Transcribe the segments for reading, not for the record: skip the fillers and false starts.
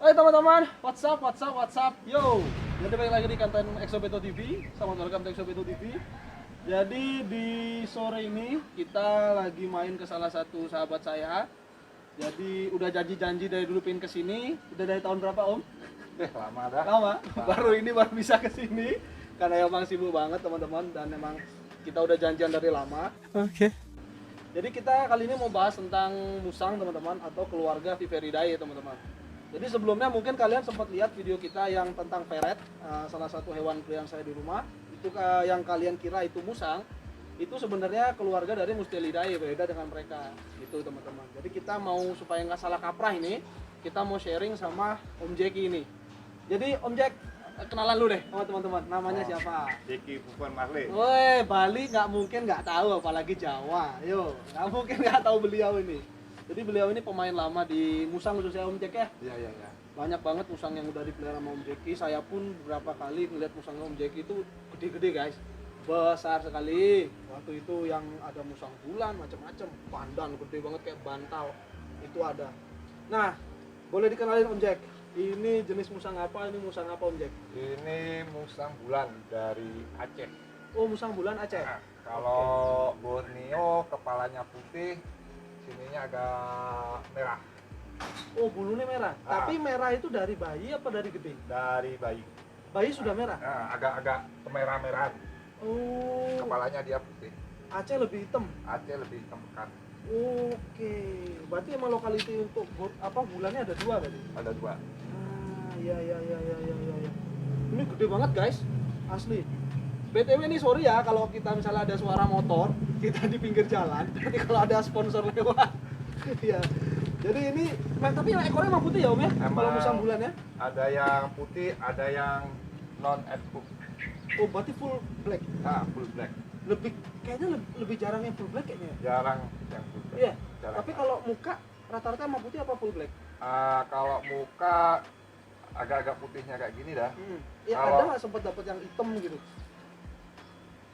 Hai teman-teman, what's up, yo. Jadi balik lagi di konten Exobeto TV. Selamat welcome to Exobeto TV. Jadi di sore ini kita lagi main ke salah satu sahabat saya. Jadi udah janji dari dulu pengen kesini. Udah dari tahun berapa Om? Lama dah. Lama. Baru bisa kesini karena emang sibuk banget teman-teman dan emang kita udah janjian dari lama. Oke. Jadi kita kali ini mau bahas tentang musang teman-teman atau keluarga Viperidae teman-teman. Jadi sebelumnya mungkin kalian sempat lihat video kita yang tentang ferret, salah satu hewan peliharaan saya di rumah. Itu yang kalian kira itu musang, itu sebenarnya keluarga dari Mustelidae, beda dengan mereka. Gitu teman-teman. Jadi kita mau supaya nggak salah kaprah ini, kita mau sharing sama Om Jeki ini. Jadi Om Jack, kenalan lu deh sama teman-teman. Namanya siapa? Jeki Bukan Marley. Woi, Bali nggak mungkin nggak tahu, apalagi Jawa. Yo, nggak mungkin nggak tahu beliau ini. Jadi beliau ini pemain lama di musang khususnya Om Jack ya. Iya. Banyak banget musang yang udah dipelihara sama Om Jeki. Saya pun beberapa kali ngeliat musang Om Jeki itu gede-gede guys, besar sekali. Waktu itu yang ada musang bulan macam-macam, pandan gede banget kayak bantal itu ada. Nah, boleh dikenalin Om Jack. Ini jenis musang apa? Ini musang apa Om Jack? Ini musang bulan dari Aceh. Oh, musang bulan Aceh. Nah, kalau Borneo kepalanya putih, sininya agak merah. Oh, bulunya merah. Tapi merah itu dari bayi apa dari gede? Dari bayi. Bayi sudah merah. Nah, agak kemerah-merahan. Oh. Kepalanya dia putih. Aceh lebih hitam. Aceh lebih hitam pekat. Oke. Berarti emang lokaliti untuk bulannya ada dua berarti? Ada dua. Iya. Ini gede banget guys, asli. BTW ini sorry ya kalau kita misalnya ada suara motor, kita di pinggir jalan. Nanti kalau ada sponsor lewat. Iya. Jadi ini, tapi ekornya emang putih ya Om ya? Kalau musang bulan ya? Ada yang putih, ada yang non adhook. Oh, berarti full black. Nah, full black. Kayaknya lebih jarang yang full black kayaknya. Jarang yang full black. Iya. Jarang. Tapi kalau muka rata-rata emang putih apa full black? Kalau muka agak-agak putihnya kayak gini dah. Ya Kalau- ada nggak sempat dapat yang hitam gitu?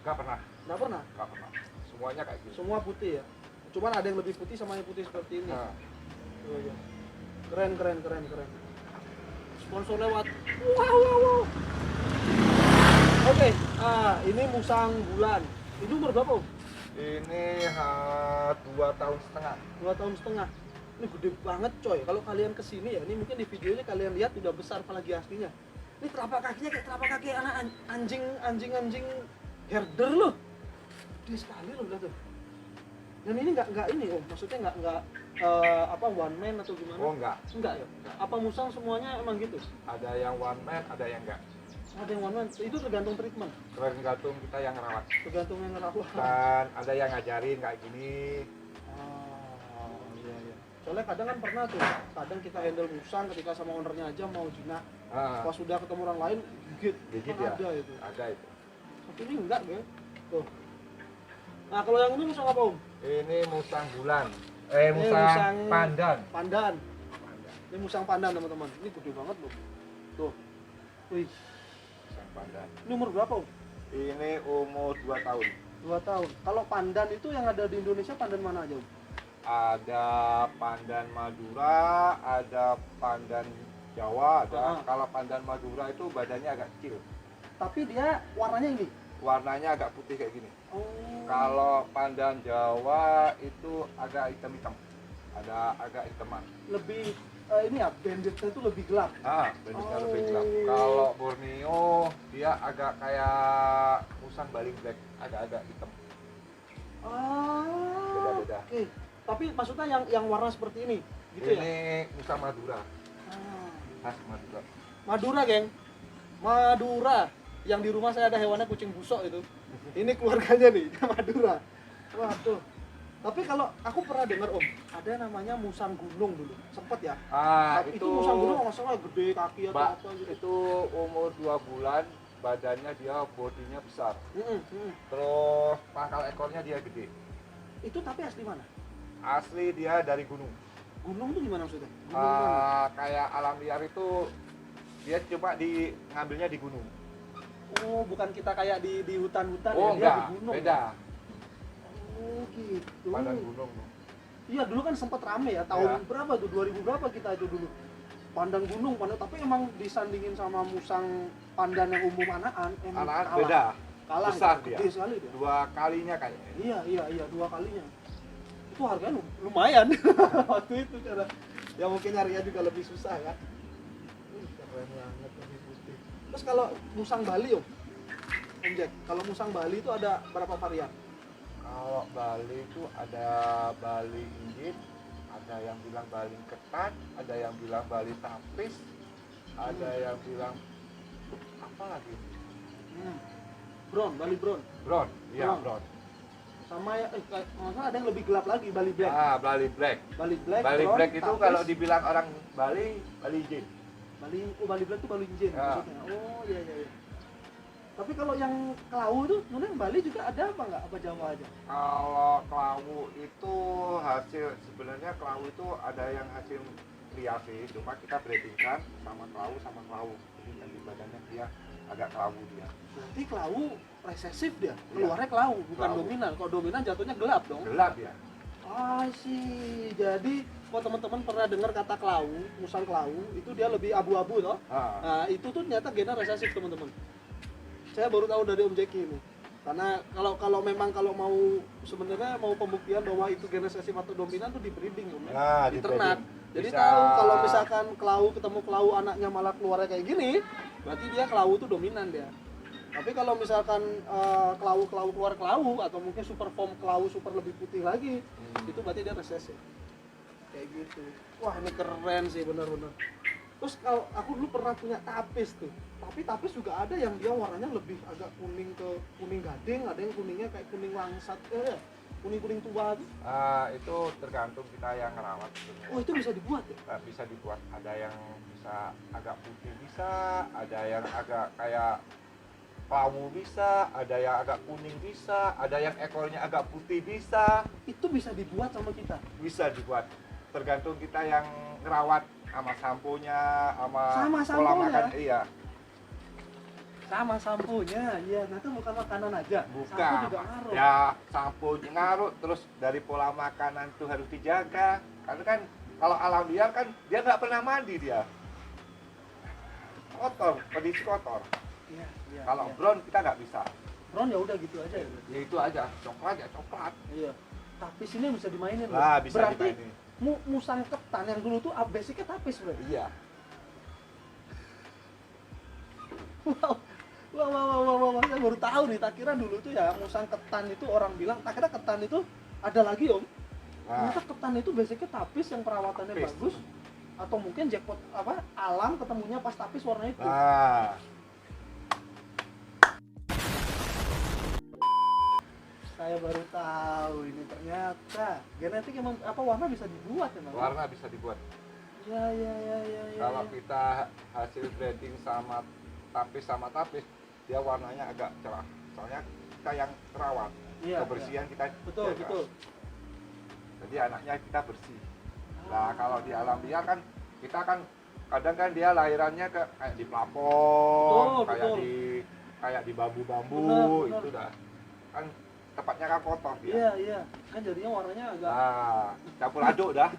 Nggak pernah. Nggak pernah. Semuanya kayak gini. Semua putih ya. Cuman ada yang lebih putih sama yang putih seperti ini. Nah, Oh, iya. Keren. Sponsor lewat. Wow. Oke, ini musang bulan. Ini umur berapa Om? ini 2 tahun setengah. 2 tahun setengah. Ini gede banget coy. Kalau kalian kesini ya, ini mungkin di videonya kalian lihat udah besar apalagi aslinya. Ini telapak kakinya kayak telapak kaki anak anjing herder loh. Gede sekali loh lihat tuh. Dan ini nggak ini Om, maksudnya nggak one man atau gimana? Oh enggak. Enggak ya? Apa musang semuanya emang gitu? Ada yang one man, ada yang enggak. Ada yang one man, itu tergantung treatment, Tergantung kita yang ngerawat. tergantung yang ngerawat. Dan ada yang ngajarin kayak gini. Iya. Soalnya kadang kan pernah tuh, kadang kita handle musang ketika sama ownernya aja mau jinak. Ah, Pas sudah ketemu orang lain, gigit. Gigit Kan ya? ada itu. Ada itu. Tapi ini enggak ya? Tuh. Nah kalau yang ini musang apa Om? Ini musang bulan. musang Musang pandan. Pandan. Ini musang pandan teman-teman. Ini gede banget loh. Tuh. Wih, Musang pandan. ini umur berapa Om? Ini umur 2 tahun. 2 tahun. Kalau pandan itu yang ada di Indonesia pandan mana aja Om? Ada pandan Madura, ada pandan Jawa, ada. Kalau pandan Madura itu badannya agak kecil. Tapi dia warnanya ini. Warnanya agak putih kayak gini. Oh. Kalau pandan Jawa itu agak hitam-hitam. Ada agak hitaman. Lebih ini ya, banditnya itu lebih gelap. Bentuknya lebih gelap. Kalau Borneo dia agak kayak musang baling black, agak-agak hitam. Beda-beda. Oke. Tapi maksudnya yang warna seperti ini, gitu ya? Ini musang Madura, Ah. khas Madura. Madura, geng. Madura. Yang di rumah saya ada hewannya kucing busok itu. Ini keluarganya nih, Madura. Waduh. Tapi kalau aku pernah dengar Om, ada namanya musang gunung dulu. Sempet ya? Tapi itu musang gunung nggak salah gede kaki atau apa gitu. Itu umur 2 bulan, badannya dia bodinya besar. Mm-mm. Terus pangkal ekornya dia gede. Itu tapi asli mana? Asli dia dari gunung. Gunung tuh gimana maksudnya? Gunung mana? Kayak alam liar itu dia coba ngambilnya di gunung. Oh, bukan kita kayak di hutan-hutan Oh ya, dia enggak, di gunung. beda. Oh gitu. Padan gunung. Iya dulu kan sempat rame ya, tahun Ya. berapa tuh? 2000 berapa kita itu dulu? pandan gunung, pandan, tapi emang disandingin sama musang pandan yang umum anakan emang Anak kalah. beda. Kalah, Besar itu, dia. gede sekali dia. 2 kalinya kayaknya. Iya, 2 kalinya. Itu harganya lumayan waktu itu, cara ya mungkin nyarinya juga lebih susah kan. Keren banget lebih putih. Terus kalau musang Bali Om Jack, kalau musang Bali itu ada berapa varian? Kalau Bali itu ada Bali injit, ada yang bilang Bali ketat, ada yang bilang Bali tapis, ada yang bilang apa lagi? Brown, Bali brown. Brown, iya Brown. brown. Sama ya, masalah ada yang lebih gelap lagi, Bali black. Bali black. Bali black, Bali brown, black itu tapis. kalau dibilang orang Bali, Bali injit. Bali black itu Bali Injin Ya. maksudnya. Oh iya. Tapi kalau yang Kelau itu, sebenarnya Bali juga ada apa nggak? Apa Jawa aja? Kalau kelawu itu hasil, sebenarnya kelawu itu ada yang hasil kriasi, cuma kita breedingkan sama kelawu. Jadi yang di badannya dia agak kelawu dia. Berarti Kelau resesif dia, Iya. keluarnya Kelau, bukan Kelau. dominan. Kalau dominan jatuhnya gelap dong. Gelap ya. Sih. Jadi kalau teman-teman pernah dengar kata Kelau, musang Kelau, itu dia lebih abu-abu toh. Ah. Nah, itu tuh ternyata gennya resesif teman-teman. Saya baru tahu dari Om Jeki ini. Karena kalau memang mau sebenarnya mau pembuktian bahwa itu gen resesif atau dominan tuh di breeding Om. Nah, Di di ternak. breeding. Jadi Bisa. tahu kalau misalkan Kelau ketemu Kelau anaknya malah keluarnya kayak gini, berarti dia Kelau itu dominan dia. Tapi kalau misalkan Kelau keluar Kelau atau mungkin super form Kelau super lebih putih lagi, itu berarti dia resesif. Kayak gitu. Wah, ini keren sih benar-benar. Terus kalau aku dulu pernah punya tapis tuh. Tapi tapis juga ada yang dia warnanya lebih agak kuning ke kuning gading, ada yang kuningnya kayak kuning langsat, kuning-kuning tua tuh. Itu tergantung kita yang ngerawat sebenarnya. Oh, itu bisa dibuat ya? Bisa dibuat, ada yang bisa agak putih bisa, ada yang agak kayak kelawu bisa, ada yang agak kuning bisa, ada yang ekornya agak putih bisa. Itu bisa dibuat sama kita. Bisa dibuat, tergantung kita yang ngerawat sama samponya, Sama pola samponya? makan. Iya, Sama samponya, iya. Nah, itu bukan makanan aja. Sampo bukan. juga ngaruh. Ya, sampo ngaruh, terus dari pola makanan tuh harus dijaga. Karena kan kalau alam liar kan dia nggak pernah mandi dia. Kotor, kondisi kotor. Iya. Kalau iya. brown kita nggak bisa. Brown ya udah gitu aja ya. Ya itu aja, coklat ya coklat. Iya. Tapis ini bisa dimainin loh. Lah bisa Berarti dimainin. musang ketan yang dulu tuh basicnya tapis bro. Iya. Wow. Saya baru tahu nih. Tak kira dulu tuh ya musang ketan itu orang bilang. Tak kira ketan itu ada lagi Om. Nah, Ternyata ketan itu basicnya tapis yang perawatannya Tapis. bagus. Atau mungkin jackpot alam ketemunya pas tapis warna itu. nah, Saya baru tahu ini ternyata genetik emang warna bisa dibuat emang. warna bisa dibuat. Ya. Kalau kita hasil breeding sama tapis, dia warnanya agak cerah. Soalnya kita yang terawat, Iya, kebersihan kita betul. Jadi anaknya kita bersih. Nah kalau di alam liar kan kita kan kadang kan dia lahirannya kayak di plafon, Betul. kayak di bambu-bambu. Benar. Itu dah kan tempatnya kan kotor dia. Iya. Kan jadinya warnanya agak. Nah, campur aduk dah.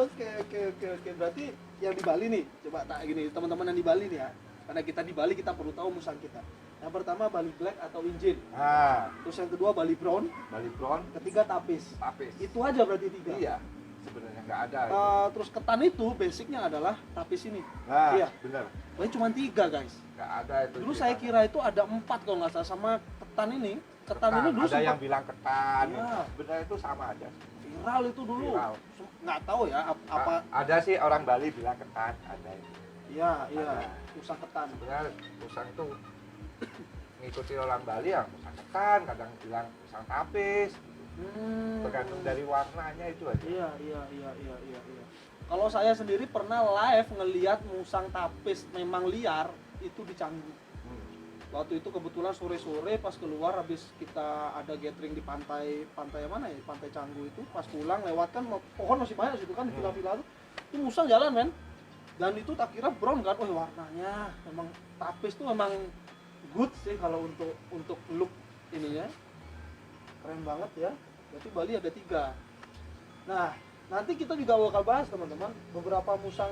Oke. Berarti yang di Bali nih, coba tak gini teman-teman yang di Bali nih ya. Karena kita di Bali kita perlu tahu musang kita. Yang pertama Bali Black atau Injin. Nah, Terus yang kedua Bali Brown. Bali brown, Ketiga tapis. tapis. Itu aja berarti 3. Iya, sebenarnya nggak ada. Terus ketan itu basicnya adalah tapis ini. Nah, iya. bener. Ini cuma 3 guys. Nggak ada itu. Dulu di saya sana. kira itu ada 4 kalau nggak salah sama ketan ini. Ketan ini dulu ada yang sempat bilang ketan. Iya. Sebenarnya itu sama aja. viral itu dulu. Viral. Nggak tahu ya apa. Ada sih orang Bali bilang ketan, ada itu. Iya. Ada. Musang ketan. Sebenarnya musang itu ngikuti orang Bali ya musang ketan, kadang bilang musang tapis. Tergantung dari warnanya itu aja. Iya. Kalau saya sendiri pernah live ngelihat musang tapis memang liar itu di Canggu. Waktu itu kebetulan sore-sore pas keluar habis kita ada gathering di pantai mana ya? Pantai Canggu itu pas pulang lewat kan pohon masih banyak situ kan di villa-villa itu musang jalan men. Dan itu tak kira brown kan, warnanya memang tapis tuh memang good sih kalau untuk look ininya. Keren banget ya. Berarti Bali ada 3. Nah, nanti kita juga bakal bahas teman-teman beberapa musang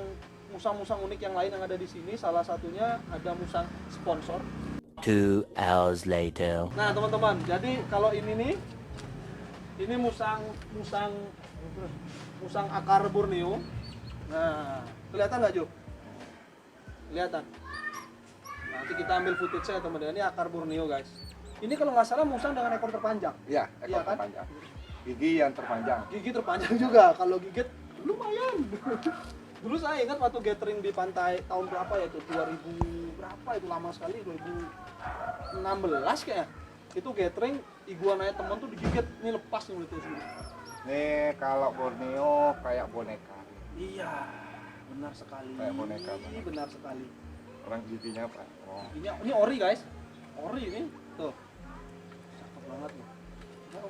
unik yang lain yang ada di sini. Salah satunya ada musang sponsor. 2 hours later. Nah teman-teman, jadi kalau ini nih, ini musang akar Borneo. Nah, kelihatan nggak Jo? Kelihatan. Nanti kita ambil footage-nya teman-teman. Ini akar Borneo guys. Ini kalau nggak salah musang dengan ekor terpanjang. Iya, Iya ekor kan? terpanjang. Gigi yang terpanjang. Gigi terpanjang juga. Kalau gigit lumayan. Dulu saya ingat waktu gathering di pantai tahun berapa ya itu? 2000 berapa itu, lama sekali, 2016 kayaknya. Itu gathering iguananya teman tuh digigit, ini lepas nih mulutnya sini. Nih kalau Borneo kayak boneka. Iya, benar sekali. Kayak boneka banget. Benar sekali. Orang giginya apa? Oh. Ini ori guys. Ori ini. Tuh. Cakep banget nih. Nah,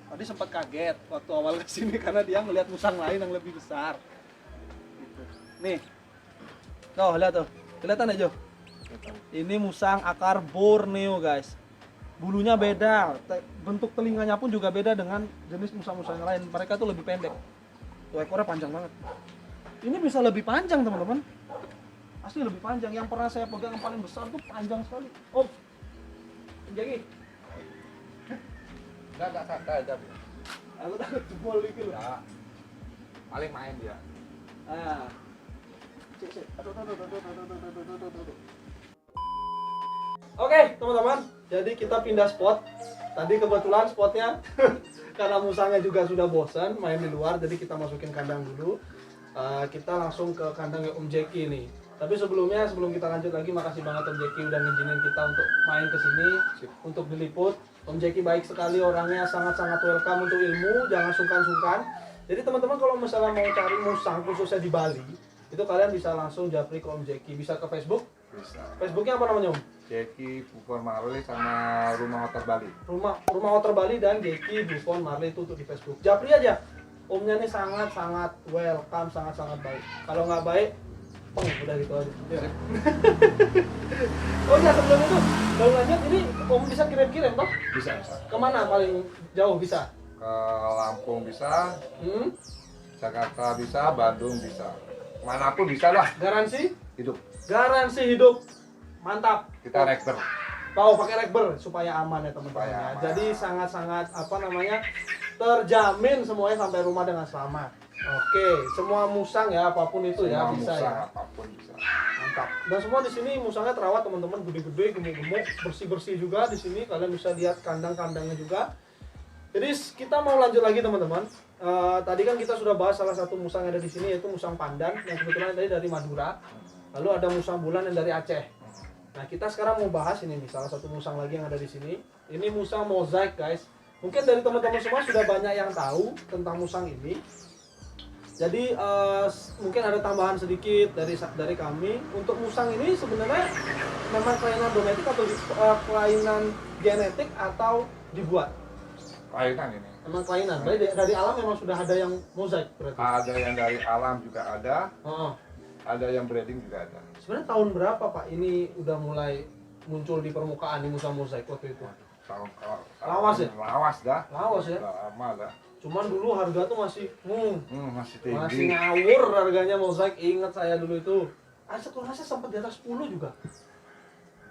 tadi sempat kaget waktu awal kesini karena dia ngelihat musang lain yang lebih besar. Gitu. Nih. Tuh, lihat tuh. Kelihatan aja. Ini musang akar Borneo guys. Bulunya beda, bentuk telinganya pun juga beda dengan jenis musang-musang yang lain. Mereka tuh lebih pendek. Tuh ekornya panjang banget. Ini bisa lebih panjang teman-teman. Asli lebih panjang. Yang pernah saya pegang yang paling besar tuh panjang sekali. Oh, jadi Enggak santai aja. aku takut jebol gitu loh. Ya. Paling main dia. Ah. Cek. Aduh. Oke, teman-teman. Jadi kita pindah spot. Tadi kebetulan spotnya karena musangnya juga sudah bosan main di luar, jadi kita masukin kandang dulu. Kita langsung ke kandangnya Om Jeki nih. Tapi sebelum kita lanjut lagi, makasih banget Om Jeki udah ngizinin kita untuk main ke sini, untuk diliput. Om Jeki baik sekali orangnya, sangat-sangat welcome untuk ilmu, jangan sungkan-sungkan. Jadi teman-teman kalau misalnya mau cari musang khususnya di Bali, itu kalian bisa langsung japri ke Om Jeki, bisa ke Facebook. Bisa. Facebooknya apa namanya Om? Jeki Buffon Marley sama Rumah Otter Bali. Rumah Otter Bali dan Jeki Buffon Marley itu tuh di Facebook. Japri aja. Omnya nih sangat-sangat welcome, sangat-sangat baik. Kalau nggak baik, udah gitu aja. Ya. Oh ya, sebelum itu, baru lanjut, ini Om bisa kirim-kirim toh? Bisa. Kemana paling jauh bisa? Ke Lampung bisa, Jakarta bisa, Bandung bisa. Manapun bisa lah. Garansi? Hidup. Garansi hidup. Mantap. Kita rekber. Tahu pakai rekber supaya aman ya teman-teman. Supaya Ya. aman. Jadi sangat-sangat terjamin semuanya sampai rumah dengan selamat. Oke, semua musang ya apapun itu ya Semua bisa musang, ya. apapun bisa. Mantap. Dan semua di sini musangnya terawat teman-teman, gede-gede, gemuk-gemuk, bersih-bersih juga di sini. Kalian bisa lihat kandang-kandangnya juga. Jadi kita mau lanjut lagi teman-teman. Tadi kan kita sudah bahas salah satu musang yang ada di sini yaitu musang pandan yang kebetulan tadi dari Madura. Lalu ada musang bulan yang dari Aceh. Nah kita sekarang mau bahas ini nih salah satu musang lagi yang ada di sini. Ini musang mozaik guys. Mungkin dari teman-teman semua sudah banyak yang tahu tentang musang ini. Jadi mungkin ada tambahan sedikit dari kami. Untuk musang ini sebenarnya memang kelainan domestik atau kelainan genetik atau dibuat? Kelainan ini. Memang kelainan. Berarti dari alam memang sudah ada yang mozaik berarti. Ada yang dari alam juga ada, Oh. ada yang breeding juga ada. Sebenarnya tahun berapa Pak ini udah mulai muncul di permukaan di musang mozaik waktu itu? Tahun Lawas ya? Lawas dah. Lawas ya. Lama dah. Cuman dulu harga tuh masih Masih tinggi. masih ngawur harganya mozaik. Ingat saya dulu itu. Kalau nggak salah sempat di atas 10 juga.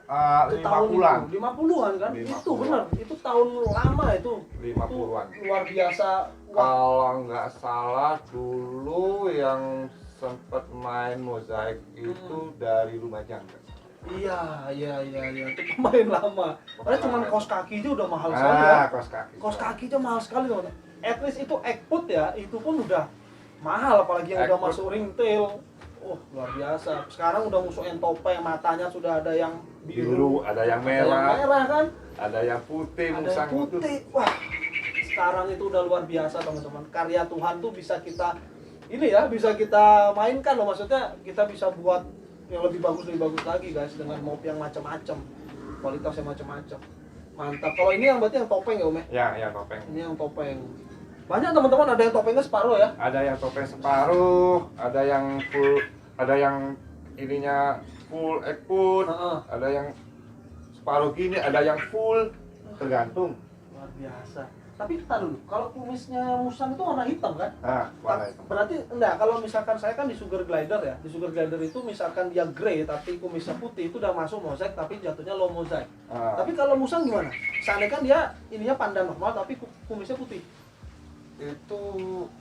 Itu tahun 50-an. itu, 50-an kan? 50-an. Itu benar. Itu tahun lama itu. 50-an. Itu luar biasa. Wah, Kalau nggak salah dulu yang sempat main mozaik itu dari Lumajang. iya. Itu pemain lama. Padahal cuma kaos kaki aja udah mahal sekali ya. Kaos kaki. Kaos kaki aja mahal sekali teman. At least itu egg-put ya, itu pun udah mahal apalagi yang udah Egg-put. masuk ringtail. Luar biasa. Sekarang udah masuk yang topeng, matanya sudah ada yang Biru, ada yang ada yang merah, merah kan, ada yang putih, ada yang musang itu. putih. Wah, sekarang itu udah luar biasa teman-teman. Karya Tuhan tuh bisa kita bisa kita mainkan loh. Maksudnya kita bisa buat yang lebih bagus lagi guys dengan mop yang macam-macam, kualitasnya macam-macam. Mantap. Kalau ini yang berarti yang topeng ya Om ya? Ya, topeng. Ini yang topeng. Banyak teman-teman, ada yang topengnya separuh ya. Ada yang topeng separuh, ada yang full, ada yang ininya full egg-put, Heeh. ada yang separuh gini, ada yang full, tergantung. Luar biasa. Tapi kita dulu, kalau kumisnya musang itu warna hitam kan? Nah, warna hitam. Berarti enggak, kalau misalkan saya kan di sugar glider ya. Di sugar glider itu misalkan dia grey tapi kumisnya putih itu udah masuk mozaik tapi jatuhnya low mozaik. Tapi kalau musang gimana? Seandainya kan dia ininya pandan normal tapi kumisnya putih. Itu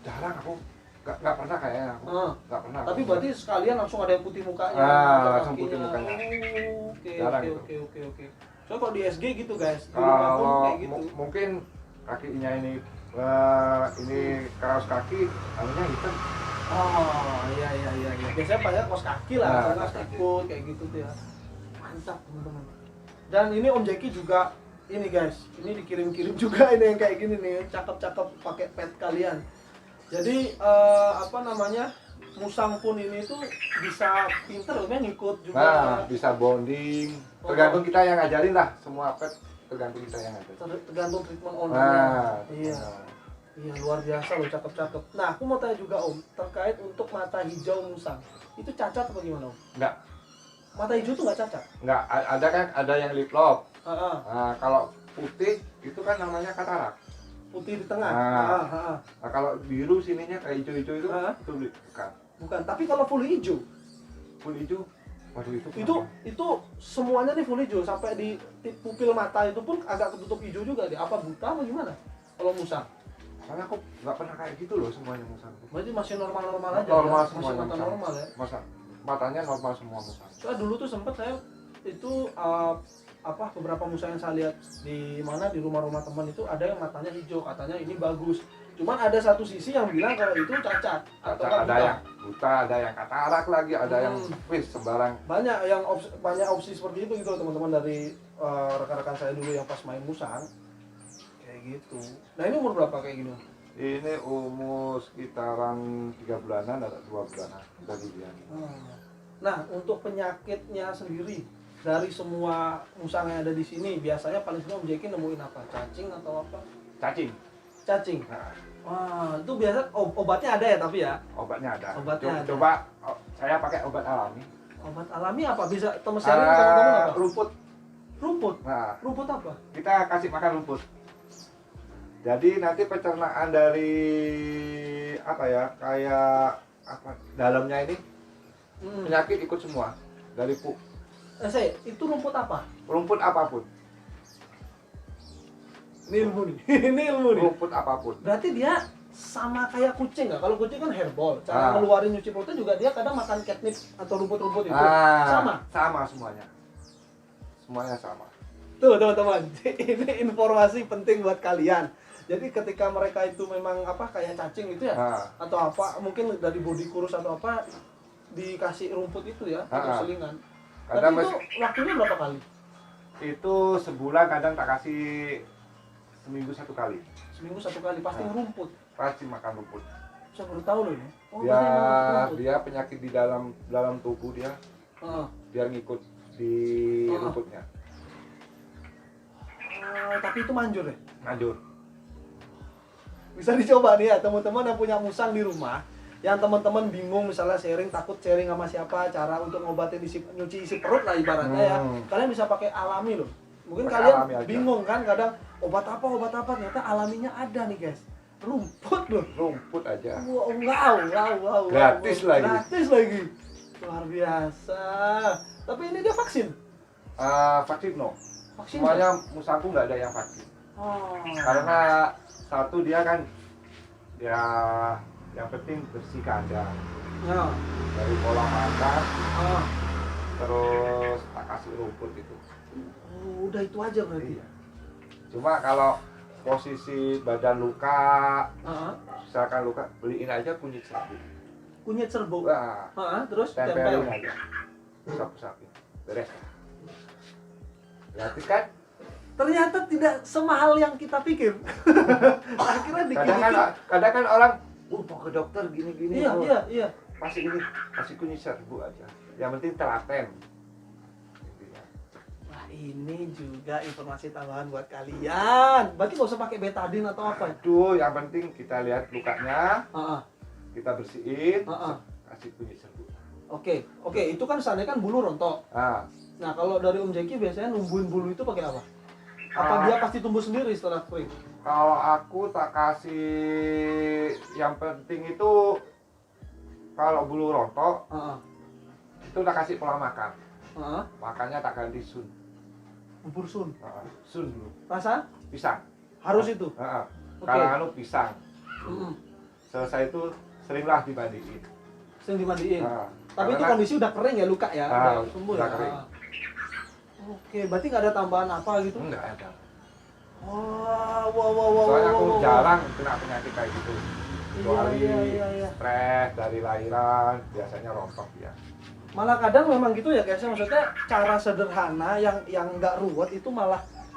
jarang aku nggak pernah kayaknya aku nggak pernah. Tapi berarti sekalian langsung ada yang putih mukanya. Langsung putih mukanya. Oke. So kalau di SG gitu guys, di Kalau rumah kayak gitu. mungkin kakinya ini kaos kaki anunya hitam. Oh iya. Biasanya banyak kaos kaki lah, Kaos kaos kaki. ikut kayak gitu tuh ya. Mantap teman-teman. Dan ini Om Jeki juga ini guys, ini dikirim-kirim juga ini yang kayak gini nih, cakep-cakep pakai pet kalian. Jadi musang pun ini tuh bisa pinter loh, ngikut juga. Nah, bisa bonding. Tergantung kita yang ngajarin lah, semua pet tergantung kita yang ngajarin. Tergantung treatment ownernya. Nah, Iya luar biasa loh, cakep-cakep. Nah aku mau tanya juga Om, terkait untuk mata hijau musang, itu cacat apa gimana Om? enggak, Mata hijau tuh nggak cacat? ada kan ada yang lip lock. Heeh. Nah, kalau putih itu kan namanya katarak. Putih di tengah. Nah, kalau biru sininya kayak hijau-hijau itu bukan. Bukan, tapi kalau full hijau, Full hijau, waduh itu itu semuanya nih full hijau sampai di pupil mata itu pun agak ketutup hijau juga deh. Apa buta apa gimana? Kalau musang? karena aku nggak pernah kayak gitu loh semuanya musang. Berarti masih normal-normal aja. Normal ya? semuanya Masih mata musang. normal ya. Matanya normal semua musang. Soalnya dulu tuh sempet saya itu beberapa musang yang saya lihat di rumah-rumah teman itu ada yang matanya hijau, katanya ini bagus. Cuman ada satu sisi yang bilang kalau itu cacat atau Ada yang buta, ada yang katarak lagi, ada yang sembarang. banyak opsi seperti itu gitu teman-teman dari rekan-rekan saya dulu yang pas main musang kayak gitu. Nah ini umur berapa kayak gini? Ini umur sekitaran 3 bulanan atau 2 bulanan dari dia. Nah untuk penyakitnya sendiri dari semua musang yang ada di sini biasanya paling sering Om Jeki nemuin apa? Cacing atau apa? Cacing. Nah, Wah itu biasa obatnya ada ya tapi ya? obatnya ada. Obatnya ada. Coba saya pakai obat alami. Obat alami apa? Bisa sharing teman-teman apa? Rumput. Rumput? Nah, Rumput apa? kita kasih makan rumput. Jadi nanti pencernaan dari kayak dalamnya ini penyakit ikut semua dari Itu rumput apa? rumput apapun. Ini ilmu nih. Rumput apapun. Berarti dia sama kayak kucing nggak? Kalau kucing kan hairball, cara ngeluarin nyuci perutnya juga dia kadang makan catnip atau rumput-rumput itu. Sama semuanya. Semuanya sama. Tuh teman-teman, ini informasi penting buat kalian. Jadi ketika mereka itu memang kayak cacing itu ya, atau apa mungkin dari body kurus atau apa dikasih rumput itu ya, atau selingan. Tapi itu waktunya berapa kali? Itu sebulan kadang tak kasih seminggu 1 kali. Seminggu 1 kali pasti rumput. Pasti makan rumput. Saya baru tahu loh ini. Dia penyakit di dalam tubuh dia. Biar ngikut di rumputnya. Tapi itu manjur ya? Manjur. Bisa dicoba nih ya teman-teman yang punya musang di rumah, yang teman-teman bingung misalnya takut sharing sama siapa cara untuk ngobatin nyuci isi perut lah ibaratnya ya, kalian bisa pakai alami loh. Mungkin kalian bingung kan kadang obat apa ternyata alaminya ada nih guys, rumput loh. Rumput aja. Wow. Gratis lagi. Luar biasa. Tapi ini dia vaksin? Vaksin no. Vaksin semuanya musangku nggak ada yang vaksin. Karena satu dia kan ya yang penting bersih kandang dari pola makan, terus tak kasih rumput itu. Udah itu aja berarti. Iya. Cuma kalau posisi badan luka, misalkan luka, beliin aja kunyit serbuk. Terus tempelin aja, usap-usapin, beres. Gratis kan? Ternyata tidak semahal yang kita pikir. Akhirnya kadang kan orang mau ke dokter gini-gini. Iya. Kasih kunyit serbuk aja. Yang penting telaten. Wah ini juga informasi tambahan buat kalian. Berarti nggak usah pakai betadine atau apa? Aduh, yang penting kita lihat lukanya, kita bersihin, kasih kunyit serbuk. Oke, itu kan seandainya kan bulu rontok. Nah kalau dari Om Jeki biasanya numbuhin bulu itu pakai apa? Apa dia pasti tumbuh sendiri setelah kering? Kalau aku tak kasih, yang penting itu kalau bulu rontok Heeh. itu tak kasih pola makan. Heeh. Makannya tak ganti sun. Bubur sun. Sun dulu. Rasa Pisang. harus itu. Oke. Kalau anu pisang. Mm-mm. Selesai itu seringlah dimandiin. Sering dimandiin. Tapi itu Karena- kondisi udah kering ya, luka ya, udah sembuh udah ya. kering. Oke, berarti nggak ada tambahan apa gitu? Enggak ada. Wah, wah. Soalnya aku wah. jarang kena penyakit kayak gitu. Kecuali Iya. stres dari lahiran, biasanya rontok ya. Malah kadang memang gitu ya, guys. Maksudnya cara sederhana yang nggak ruwet itu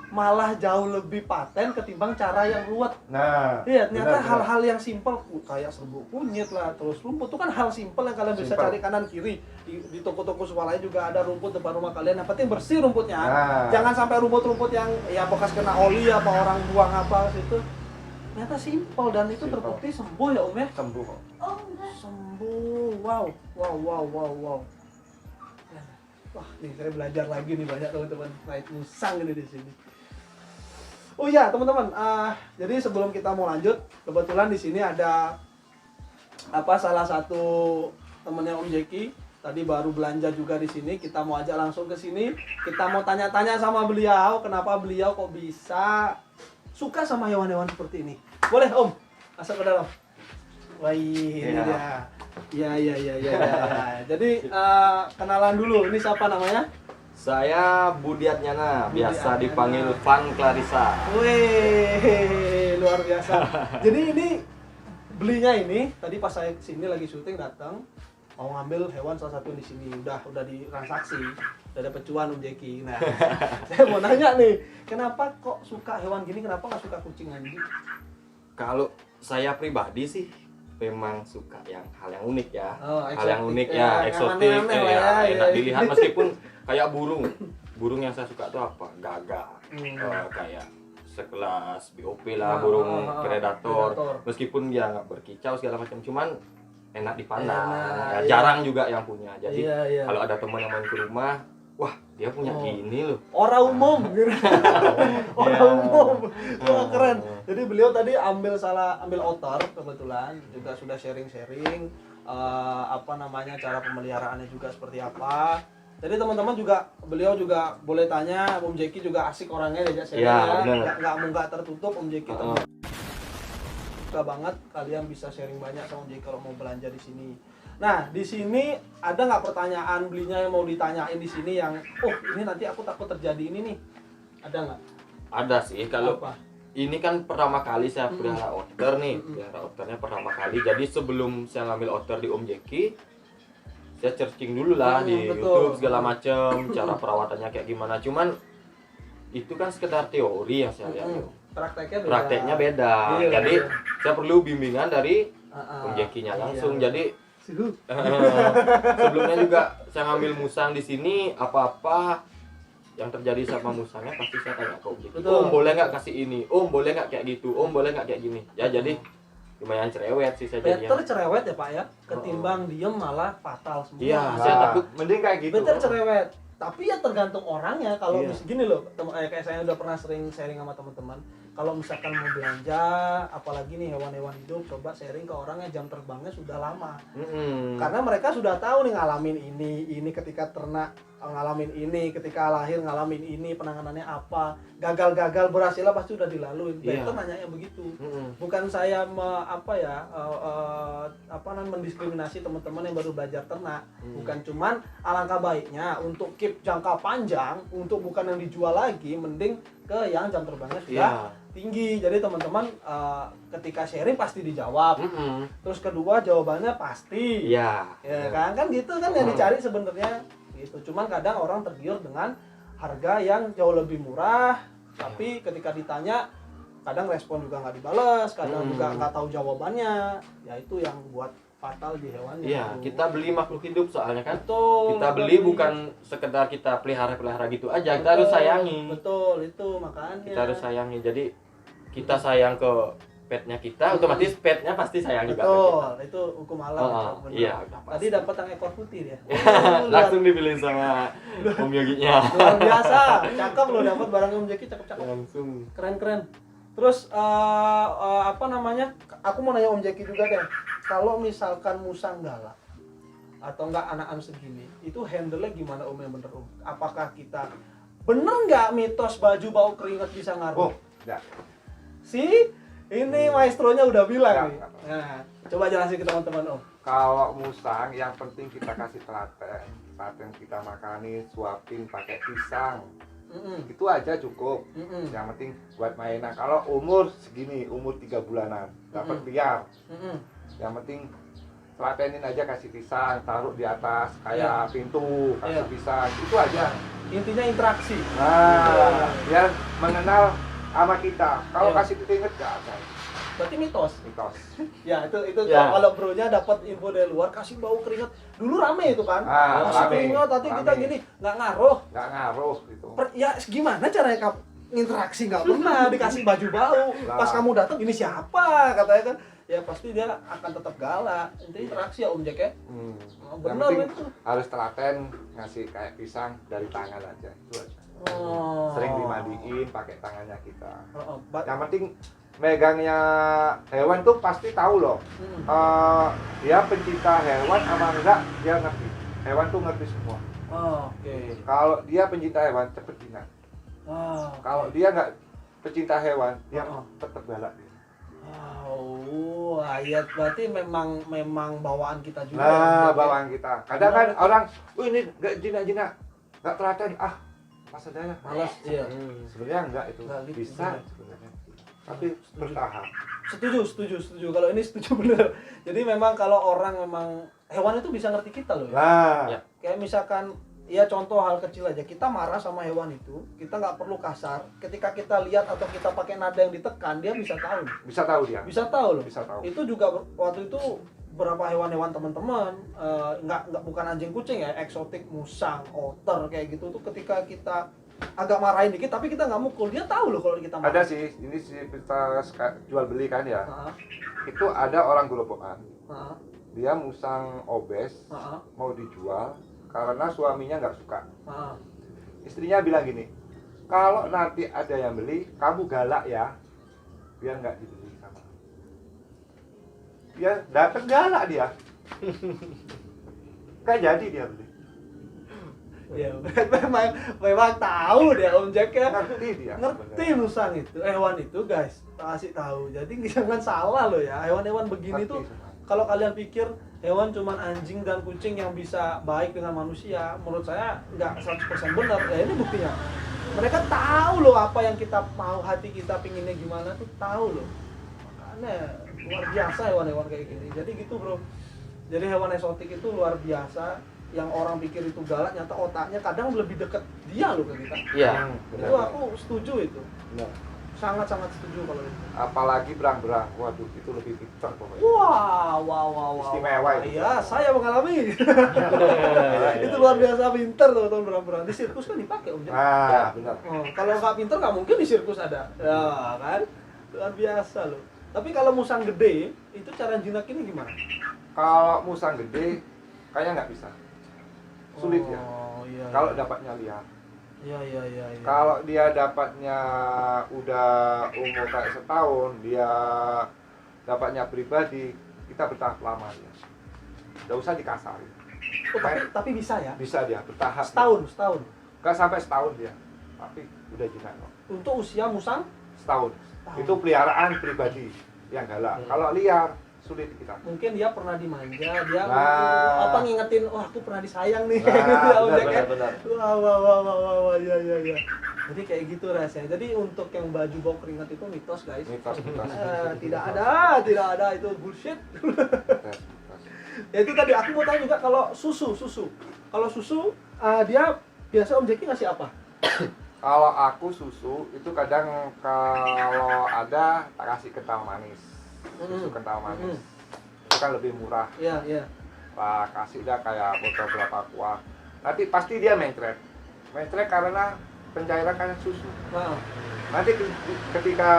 malah jauh lebih paten ketimbang cara yang ruwet. Nah, Iya, ternyata benar. hal-hal yang simpel kayak serbuk kunyit lah, terus rumput itu kan hal simpel yang kalian bisa Simpel. cari kanan kiri. Di toko-toko swalayan juga ada rumput depan rumah kalian. Yang penting bersih rumputnya. Nah. Jangan sampai rumput-rumput yang ya bekas kena oli apa orang buang apa situ. Ternyata simpel dan itu Simpel. terbukti sembuh ya, Om ya. Sembuh kok. Sembuh. Wow. Wah, nih saya belajar lagi nih, banyak teman-teman raid musang ini di sini. Oh iya, teman-teman. Jadi sebelum kita mau lanjut, kebetulan di sini ada salah satu temennya Om Jeki. Tadi baru belanja juga di sini. Kita mau ajak langsung ke sini. Kita mau tanya-tanya sama beliau, kenapa beliau kok bisa suka sama hewan-hewan seperti ini. Boleh, Om? Masuk ke dalam. Wah, ini dia. Iya. Jadi kenalan dulu. Ini siapa namanya? Saya Budiatnyana, biasa Budiatnyana. dipanggil Van Clarissa. Wih, luar biasa. Jadi ini belinya ini tadi pas saya kesini lagi syuting datang mau ngambil hewan salah satu di sini, udah ditransaksi, udah dapet cuan Om Jeki. Nah, saya mau nanya nih, kenapa kok suka hewan gini? Kenapa nggak suka kucing anjing? Kalau saya pribadi sih memang suka hal yang unik ya. Oh, Hal yang eksotik. unik Ya, ya, yang eksotik, aneh-aneh lah ya, enak ya. dilihat meskipun kayak burung. Burung yang saya suka tuh apa? Gagak. Kayak sekelas BOP lah, burung predator. Meskipun dia nggak berkicau segala macam, cuman enak dipandang. Enak, Ya, iya. jarang juga yang punya. Jadi Iya. kalau ada teman yang main ke rumah, wah dia punya gini loh. Orang umum, orang umum, wah keren. Jadi beliau tadi ambil otter kebetulan, juga sudah sharing-sharing cara pemeliharaannya juga seperti apa. Jadi teman-teman juga, beliau juga boleh tanya, Om Jeki juga asik orangnya diajak sharing Ya, ya, bener. nggak tertutup Om Jeki. Suka banget kalian bisa sharing banyak sama Om Jeki kalau mau belanja di sini. Nah, di sini ada nggak pertanyaan belinya yang mau ditanyain di sini yang, ini nanti aku takut terjadi ini nih, ada nggak? Ada sih kalau Apa? ini kan pertama kali saya pelihara otter nih, pelihara otternya pertama kali. Jadi sebelum saya ngambil otter di Om Jeki, saya searching dulu lah di Betul. YouTube segala macam, cara perawatannya kayak gimana. Cuman itu kan sekedar teori yang saya lihat. Yo. Prakteknya beda. Iya, Jadi iya. saya perlu bimbingan dari Om Jekinya langsung. Iya. Jadi sebelumnya juga saya ngambil musang di sini, apa-apa yang terjadi sama musangnya pasti saya tanya ke Om Jeki. Betul. Om boleh nggak kasih ini? Om boleh nggak kayak gitu? Om boleh nggak kayak gini? Ya jadi lumayan cerewet sih saya Better jadinya. cerewet ya Pak ya, ketimbang diem malah fatal semua. Iya, Nah, saya takut. mending kayak gitu. Better cerewet. Tapi ya tergantung orangnya. Kalau Iya. gini loh, kayak saya udah pernah sering sharing sama teman-teman. Kalau misalkan mau belanja, apalagi nih hewan-hewan hidup, coba sharing ke orang yang jam terbangnya sudah lama. Karena mereka sudah tahu nih ngalamin ini ketika ternak, ngalamin ini ketika lahir, ngalamin ini penanganannya apa, gagal berhasilnya pasti udah dilalui. Iya. Better nanyanya begitu. Bukan saya mendiskriminasi teman-teman yang baru belajar ternak. Bukan, cuman alangkah baiknya untuk keep jangka panjang, untuk bukan yang dijual lagi, mending ke yang jam terbangnya sudah tinggi. Jadi teman-teman ketika sharing pasti dijawab. Terus kedua jawabannya pasti. Iya. Ya kan gitu kan yang dicari sebenarnya gitu. Cuman kadang orang tergiur dengan harga yang jauh lebih murah, tapi ketika ditanya kadang respon juga nggak dibales, kadang juga nggak tahu jawabannya. Ya itu yang buat fatal di hewan. Iya, kita beli makhluk hidup soalnya kan. Betul. Kita beli bukan sekedar kita pelihara gitu aja, kita harus sayangi. Betul, itu makanya. Kita harus sayangi. Jadi kita sayang ke petnya kita, otomatis petnya pasti sayang juga ke kita. Betul, itu hukum alam. Betul, benar. Iya, udah pasti. Tadi dapat yang ekor putih dia. Langsung dipilih sama Om Yoginya. Luar biasa, cakep loh, dapat barang Om Jeki cakep-cakep. Langsung. Keren-keren. Terus apa namanya? Aku mau nanya Om Jeki juga deh. Kalau misalkan musang galak atau enggak anak-anak segini, itu handle-nya gimana Om yang bener Om? Apakah kita bener nggak mitos baju bau keringat bisa ngaruh? Oh, enggak. Ini maestronya udah bilang nih. Enggak. Nah, coba jelasin ke teman-teman Om. Kalau musang yang penting kita kasih telaten kita makani, suapin pakai pisang. Itu aja cukup. Yang penting buat mainan. Kalau umur segini, umur 3 bulanan, dapat liar. Yang penting telatenin aja, kasih pisang, taruh di atas kayak pintu, kasih pisang. Itu aja. Intinya interaksi. Nah, biar mengenal sama kita. Kalau Iya. kasih keringet enggak ada. Berarti mitos. Mitos. Ya itu Ya. kalau bronya dapat info dari luar kasih bau keringat. Dulu rame itu kan. Ah, Kasih rame. keringat nanti kita Rame. gini nggak ngaruh. Enggak ngaruh gitu. Ya gimana caranya kamu interaksi nggak pernah dikasih baju bau. Lah. Pas kamu datang ini siapa katanya kan. Ya pasti dia akan tetap galak. Intinya interaksi ya Om Jack ya. Oh, Yang benar penting itu. harus telaten, ngasih kayak pisang dari tangan aja. Itu aja. Oh. Sering dimandiin pakai tangannya kita. Oh, Yang penting megangnya hewan tuh pasti tahu loh. Hmm. Dia pencinta hewan apa enggak dia ngerti. Hewan tuh ngerti semua. Oke. Kalau dia pencinta hewan cepet jinak. Kalau dia nggak pencinta hewan dia tetap galak. Oh, ayat berarti memang bawaan kita juga. Nah, ya, Om Jack, ya? bawaan kita. Kadang kan orang, ini nggak jinak-jinak, nggak telaten, pas adanya Malas, iya. Sebenarnya enggak itu Nggak gitu bisa sebenarnya. sebenarnya. Tapi bertahap. Setuju. Kalau ini setuju bener. Jadi memang kalau orang memang hewan itu bisa ngerti kita loh ya. Nah, Ya. Kayak misalkan ya contoh hal kecil aja, kita marah sama hewan itu, kita nggak perlu kasar. Ketika kita lihat atau kita pakai nada yang ditekan, dia bisa tahu. bisa tahu dia. Bisa tahu loh. Bisa tahu. Itu juga waktu itu beberapa hewan-hewan teman-teman, nggak bukan anjing kucing ya, eksotik, musang, otter kayak gitu tuh ketika kita agak marahin dikit tapi kita nggak mukul, dia tahu loh kalau kita marah. Ada sih, ini sih kita jual beli kan ya. Heeh, Itu ada orang gerobokan. heeh, Dia musang obes heeh, mau dijual karena suaminya nggak suka. heeh. Istrinya bilang gini, kalau nanti ada yang beli, kamu galak ya, biar nggak dibeli sama. Dia datang galak dia. Nggak jadi dia beli. Ya, memang tahu dia Om Jack ya. Ngerti dia. Ngerti sebenarnya. musang itu, hewan itu guys, kasih tahu. Jadi jangan salah loh ya, hewan-hewan begini Ngerti tuh. semua. Kalau kalian pikir hewan cuman anjing dan kucing yang bisa baik dengan manusia, menurut saya nggak 100% benar. Ya ini buktinya. Mereka tahu loh apa yang kita mau, hati kita pinginnya gimana tuh tahu loh. Makanya luar biasa hewan-hewan kayak gini. Jadi gitu bro. Jadi hewan eksotik itu luar biasa. Yang orang pikir itu galak, nyata otaknya kadang lebih dekat dia loh ke kita. Iya. Itu aku setuju itu. Benar. Sangat-sangat setuju kalau itu. Apalagi berang-berang, waduh itu lebih pintar pokoknya. Wah. Istimewa itu. Iya, saya mengalami. Itu luar biasa pinter teman-teman berang-berang. Di sirkus kan dipakai Om Jack. Ah, benar. Oh, kalau nggak pinter nggak mungkin di sirkus ada. Ya kan? Luar biasa loh. Tapi kalau musang gede, itu cara jinakinnya gimana? Kalau musang gede, kayaknya nggak bisa. Sulit ya. Oh, iya. Kalau dapatnya liar. Iya. Kalau dia dapatnya udah umur kayak setahun, dia dapatnya pribadi, kita bertahap lama ya. Nggak usah dikasari. Oh, tapi bisa ya? Bisa dia bertahap. Setahun. Nggak sampai setahun dia, tapi udah jinak kok. Untuk usia musang Setahun. Setahun. Itu peliharaan pribadi yang galak. Kalau liar, sulit kita. mungkin dia pernah dimanja, dia Nah. apa ngingetin, oh aku pernah disayang nih, Nah, kayak gitu ya Om benar, Jack ya. benar. Wah, iya. Jadi kayak gitu rasanya. Jadi untuk yang baju bau keringat itu mitos guys. Mitos. Tidak ada itu bullshit. Ya itu tadi aku mau tanya juga kalau susu. Kalau susu dia biasa Om Jacky ngasih apa? Kalau aku susu itu kadang kalau ada tak kasih kental manis. Susu kental manis. Itu kan lebih murah. Iya. Pak kasih dah kayak botol berapa kuah. Nanti pasti dia mencret. Mencret karena pencairan kayak susu. Nah, Nanti ketika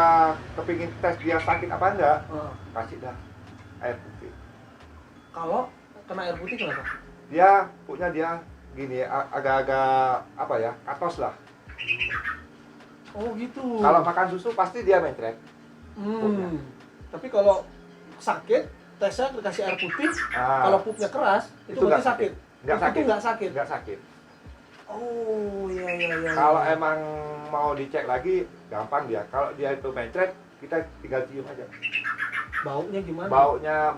kepingin tes dia sakit apa enggak, kasih dah air putih. kalau kena air putih kenapa? Dia punya dia gini agak-agak apa ya, katos lah. Oh gitu. Kalau makan susu pasti dia mencret. Pupnya. Tapi kalau sakit, tesnya dikasih air putih. Kalau pupnya keras, itu berarti nggak sakit. Nggak sakit. Itu nggak sakit. Nggak sakit. Oh iya. Kalau emang mau dicek lagi, gampang dia. Kalau dia itu mencret, kita tinggal cium aja. Baunya gimana?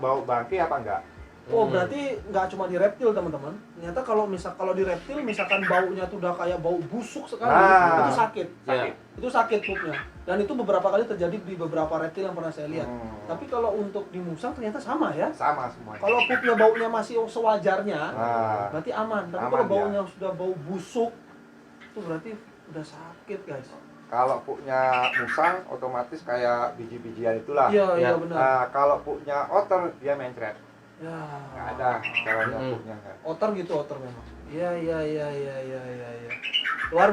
Bau bangke apa enggak? Oh berarti nggak cuma di reptil teman-teman. Ternyata kalau di reptil misalkan baunya tuh udah kayak bau busuk sekali, itu sakit. Sakit. Itu sakit pupnya. Dan itu beberapa kali terjadi di beberapa reptil yang pernah saya lihat. Tapi kalau untuk di musang ternyata sama ya. Sama semuanya. Kalau pupnya baunya masih sewajarnya, berarti aman. Tapi Aman kalau dia. baunya sudah bau busuk, itu berarti udah sakit guys. Kalau pupnya musang, otomatis kayak biji-bijian itulah. Iya benar. Nah, kalau pupnya otter, dia mencret. Ya. Nggak ada caranya pupnya nggak. Otter gitu, otter memang. Iya. Luar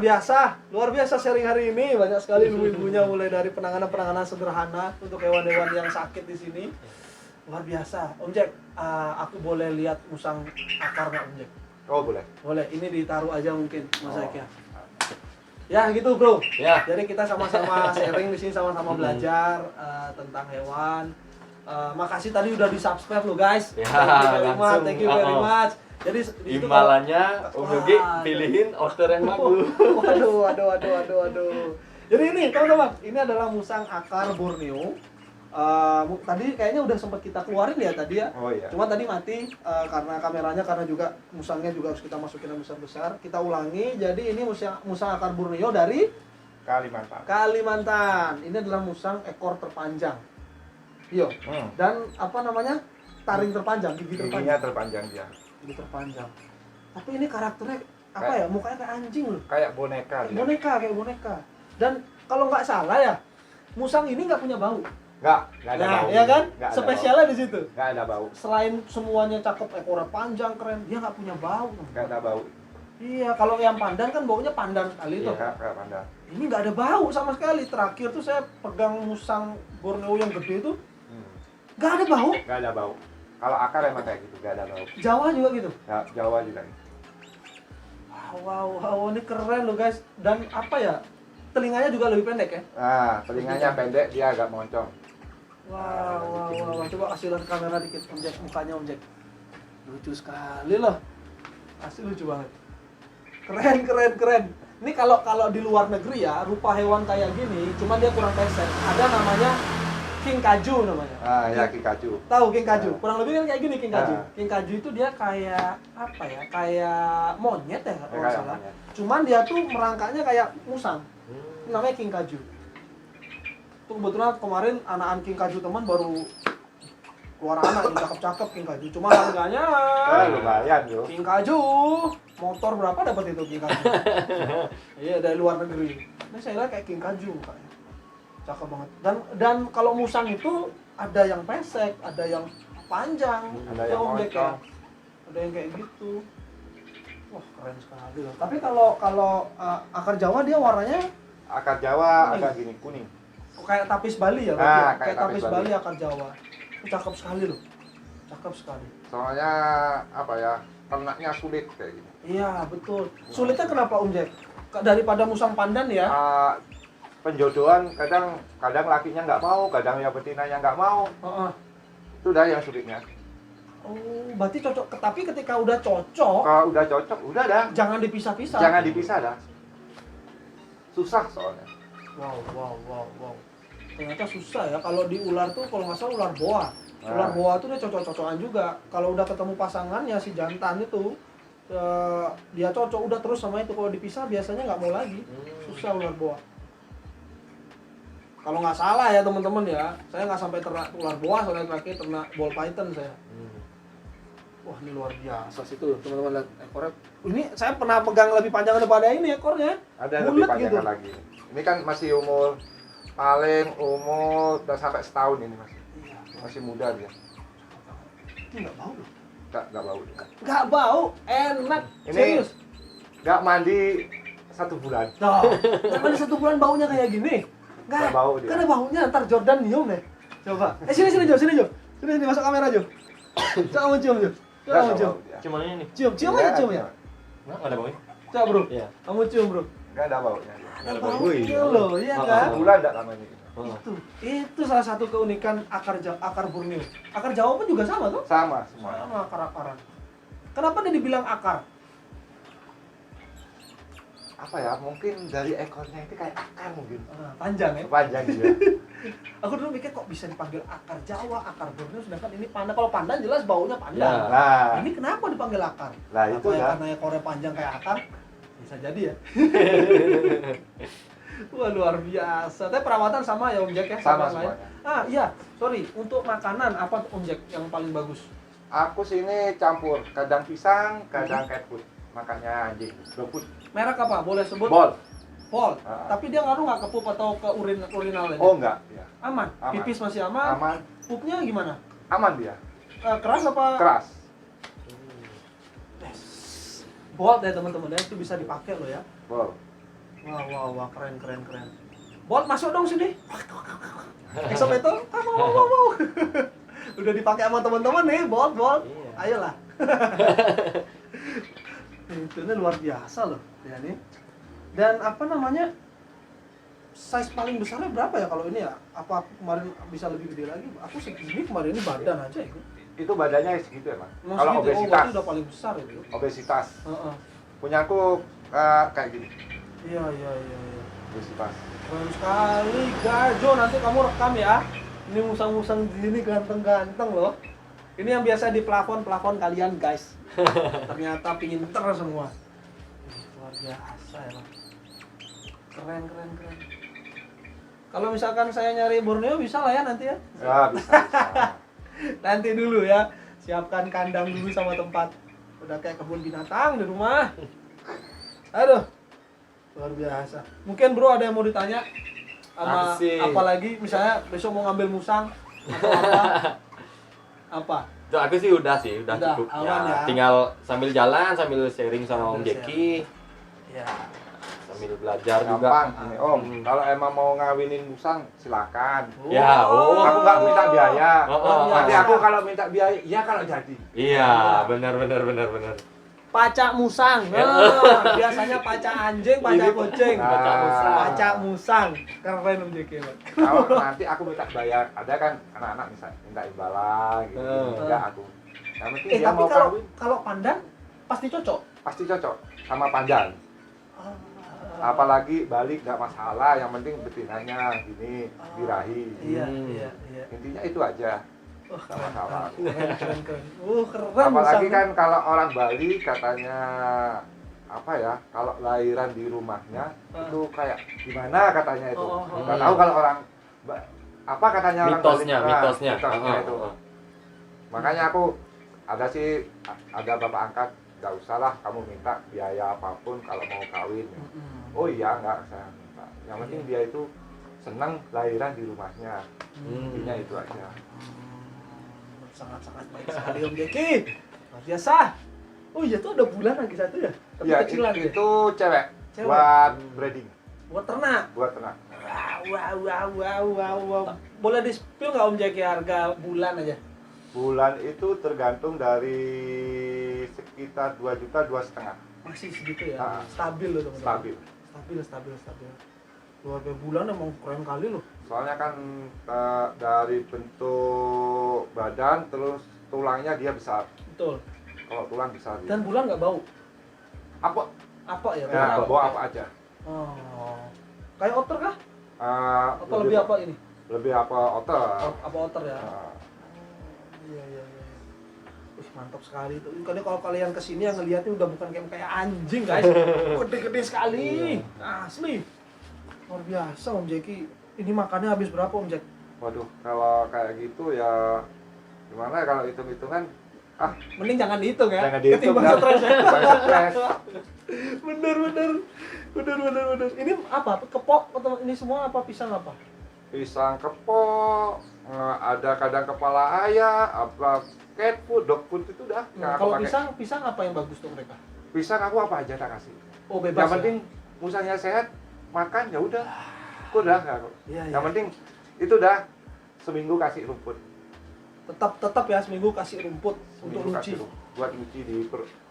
biasa sharing hari ini. Banyak sekali ilmu-ilmunya mulai dari penanganan sederhana untuk hewan-hewan yang sakit di sini. Luar biasa. Om Jack, aku boleh lihat musang akar nggak Om Jack? Oh boleh. Boleh. Ini ditaruh aja mungkin Mas Jack ya. Ya gitu bro. Ya. Jadi kita sama-sama sharing di sini, sama-sama belajar tentang hewan. Makasih tadi udah di-subscribe lo guys. Ya, Thank you very much. Jadi itu Imbalannya Om Yogi Wah, pilihin order yang bagus. Waduh. Jadi ini teman-teman, ini adalah musang akar Borneo. Tadi kayaknya udah sempat kita keluarin ya tadi ya. Oh iya. Cuma tadi mati karena kameranya, karena juga musangnya juga harus kita masukin yang besar-besar. Kita ulangi. Jadi ini musang akar Borneo dari Kalimantan. Ini adalah musang ekor terpanjang. Iya. Dan apa namanya? Taring terpanjang, gigi terpanjang. Giginya terpanjang dia. Gigi terpanjang. Tapi ini karakternya apa ya? Mukanya kayak anjing loh. Kayak boneka dia. Kayak boneka. Dan kalau nggak salah ya, musang ini nggak punya bau. Nggak ada bau. Ya kan? Nggak ada Spesialnya di situ. bau. Nggak ada bau. Selain semuanya cakep, ekornya panjang, keren, dia nggak punya bau. Nggak ada bau. Iya, kalau yang pandan kan baunya pandan sekali tuh. Iya, kayak pandan. Ini nggak ada bau sama sekali. Terakhir tuh saya pegang musang Borneo yang gede itu, nggak ada bau. Nggak ada bau. Kalau akar emang kayak gitu, nggak ada bau. Jawa juga gitu. Ya, Jawa juga. Wow, ini keren loh guys. Dan apa ya? Telinganya juga lebih pendek ya. Nah, telinganya pendek, dia agak moncong. Wow. Coba kasih lihat kamera dikit Om Jack, mukanya Om Jack. Lucu sekali loh. Asli lucu banget. Keren. Ini kalau di luar negeri ya, rupa hewan kayak gini, cuman dia kurang pesek. Ada namanya king kaju namanya. Ya king kaju. Tahu king kaju? Kurang lebih kan kayak gini king kaju. Ah. King kaju itu dia kayak apa ya? Kayak monyet ya kalau nggak Kayak salah. monyet. Cuman dia tuh merangkaknya kayak musang. Ini namanya king kaju. Tuh kebetulan kemarin anakan king kaju teman baru keluar anak yang cakep-cakep king kaju. Cuma harganya Lumayan yo. king kaju. Motor berapa dapat itu king kaju? Iya dari luar negeri. Ini saya lihat kayak king kaju mukanya. Cakep banget. Dan kalau musang itu ada yang pesek, ada yang panjang, Ada yang Om Jack ya. moncong. Ada yang kayak gitu. Wah keren sekali loh. Tapi kalau akar Jawa dia warnanya Akar Jawa Kuning. agak gini, kuning. kayak tapis Bali ya, berarti ya? Kayak tapis Bali akar Jawa. Itu cakep sekali loh. Cakep sekali. Soalnya apa ya? Ternaknya sulit kayak gini. Iya betul. Sulitnya kenapa Om Jack? Daripada musang pandan ya? Penjodohan kadang lakinya nggak mau, kadang yang betinanya nggak mau. Itu dah yang sulitnya. Oh, berarti cocok. Tapi ketika udah cocok, Kalau udah cocok, udah dah. jangan dipisah-pisah. Jangan dipisah dah. Susah soalnya. Wow. Ternyata susah ya. Kalau di ular tuh, kalau nggak salah ular boa. Ular boa tuh dia cocok-cocokan juga. Kalau udah ketemu pasangannya si jantan itu, dia cocok udah terus sama itu. Kalau dipisah biasanya nggak mau lagi. Susah ular boa. Kalau nggak salah ya teman-teman ya, saya nggak sampai ternak ular boa, soalnya terakhir ternak ball python saya. Wah ini luar biasa sih tuh teman-teman, lihat ekornya. Ini saya pernah pegang lebih panjang daripada ini ekornya. Ada Bulet lebih panjang gitu. lagi. Ini kan masih umur udah sampai setahun ini masih. Iya. Masih muda dia. Ini nggak bau loh. Nggak bau dia. Nggak bau, enak. Ini- Serius. Nggak mandi 1 bulan. Nah, jangan di 1 bulan baunya kayak gini. Nggak bau dia. Karena baunya ntar Jordan nyium deh. Coba. Sini Jo. Sini masuk kamera Jo. Coba kamu cium Jo. Coba kamu Nggak cium. bau dia. Ciumannya ini. Cium Iya, aja cium ya. Nggak ada baunya. Coba bro. Iya. Kamu cium bro. Nggak ada baunya dia. Ada Ada baunya bau. loh, iya kan? Bulan enggak namanya. Itu salah satu keunikan akar Borneo. Akar Jawa pun juga sama tuh. Sama semua. Sama akar-akaran. Kenapa dia dibilang akar? Apa ya? Mungkin dari ekornya itu kayak akar mungkin. Panjang ya. Panjang dia. Aku dulu mikir kok bisa dipanggil akar Jawa, akar Borneo, sedangkan ini pandan. Kalau pandan jelas baunya pandan. Ya. Nah, Ini kenapa dipanggil akar? Nah, Apa itu ya, ya. karena ekornya panjang kayak akar? Bisa jadi ya. Wah, luar biasa. Tapi perawatan sama ya Om Jack ya? Sama yang lain? semuanya. Iya. Sorry. Untuk makanan apa Om Jack yang paling bagus? Aku sini campur, kadang pisang, kadang cat food. Makanya anjing, dog food. Merek apa? Boleh sebut? Bol. Pol. Ah. Tapi dia ngaruh nggak ke pup atau ke urinal ini? Oh enggak, ya. Aman. Aman. Pipis masih aman. Aman, Pupnya gimana? aman dia. Keras apa? Keras. Yes. Bolt ya teman-teman ya, itu bisa dipakai loh ya. Bol. Wah, keren. Bolt masuk dong sini. Esok itu, mau. Udah dipakai sama teman-teman nih, Bolt. Iya. Ayolah. Itu ini luar biasa loh, ya nih. Dan apa namanya? Size paling besarnya berapa ya kalau ini ya? Apa kemarin bisa lebih gede lagi? Aku segini kemarin ini badan aja itu. Itu badannya segitu emang. Emang Kalau segitu? Oh, obesitas, berarti udah paling besar itu. obesitas. Heeh. Punya aku kayak gini, Iya. obesitas. Keren sekali, Garjo. Nanti kamu rekam ya. Ini musang-musang di sini ganteng-ganteng loh. Ini yang biasa di plafon kalian, guys. Ternyata pinter semua. Luar biasa ya, Bang. Keren. Kalau misalkan saya nyari Borneo bisa lah ya nanti ya. Ya bisa. Nanti dulu ya. Siapkan kandang dulu sama tempat. Udah kayak kebun binatang di rumah. Aduh. Luar biasa. Mungkin Bro ada yang mau ditanya? Sama Asik. apalagi misalnya besok mau ngambil musang atau apa? Apa? Tuh, aku sih udah Udah, cukup. aman ya. Tinggal sambil jalan, sambil sharing sama Om Sambil Jeki, Ya. sambil belajar Gampang juga. ini Om. Kalau emang mau ngawinin musang silakan. Ya, oh. Aku nggak minta biaya. Oh. Nanti aku kalau minta biaya, ya kalau jadi. Iya, benar. Pacak musang. Nah, biasanya pacak anjing, pacak kucing. Nah. Pacak musang. Keren Om Jeki, Bang. Kalau nanti aku minta bayar, ada kan anak-anak misalnya minta imbalan gitu, ya aku. Yang penting dia Tapi mau kalau kawin kalau pandan pasti cocok. pasti cocok sama pandan. Apalagi balik nggak masalah, yang penting betinanya gini birahi. Iya. Intinya itu aja. Nggak masalah. Keren. Keren. Apalagi musang. kan kalau orang Bali katanya apa ya, kalau lahiran di rumahnya itu kayak gimana katanya itu. Nggak tahu kalau orang apa katanya orang Bali. Mitosnya. Itu. Makanya aku ada bapak angkat, nggak usah lah kamu minta biaya apapun kalau mau kawin. Oh iya, nggak saya minta. Yang penting dia itu senang lahiran di rumahnya. Intinya itu aja. Sangat baik sekali Om Jeki. Luar biasa. Oh iya tuh ada bulan lagi satu ya? Tapi Ya, kecilan ya? itu cewek Cewek. buat breeding, Buat ternak. buat ternak. Wow. Boleh di-spill nggak Om Jeki harga bulan aja? Bulan itu tergantung dari sekitar 2 juta, 2,5. Masih segitu ya? Ah. Stabil loh teman-teman. Stabil. Stabil. Luar biasa, bulan emang keren kali loh. Soalnya kan dari bentuk badan terus tulangnya dia besar. Betul. Kalau tulang besar dia. Dan bulan nggak bau? Apa Ya? ya, Bulan bawa apa aja. Oh. Kayak otter kah? Atau Lebih lebih apa ini? Lebih apa otter. Apa otter ya? Iya. Wih, mantap sekali itu. Kalau kalian kesini yang ngeliatnya udah bukan kayak anjing guys. Gede-gede sekali. Asli. Luar biasa Om Jeki. Ini makannya habis berapa Om Jek? Waduh, kalau kayak gitu ya gimana ya kalau hitung-hitungan Mending jangan dihitung ya. jangan dihitung Ketimbang dah. stres ya. Jangan stres. Bener. Ini apa? Kepok atau ini semua apa pisang apa? Pisang kepok, ada kadang kepala ayam, apa cat food, dog food itu dah. yang aku Kalau pakai. pisang apa yang bagus tuh mereka? Pisang aku apa aja tak kasih. Oh bebas. Yang penting musangnya sehat, makan ya udah. Aku udah nggak aku. Iya. Yang penting itu dah seminggu kasih rumput. Tetap ya seminggu kasih rumput untuk Seminggu luci. kasih rumput buat luci di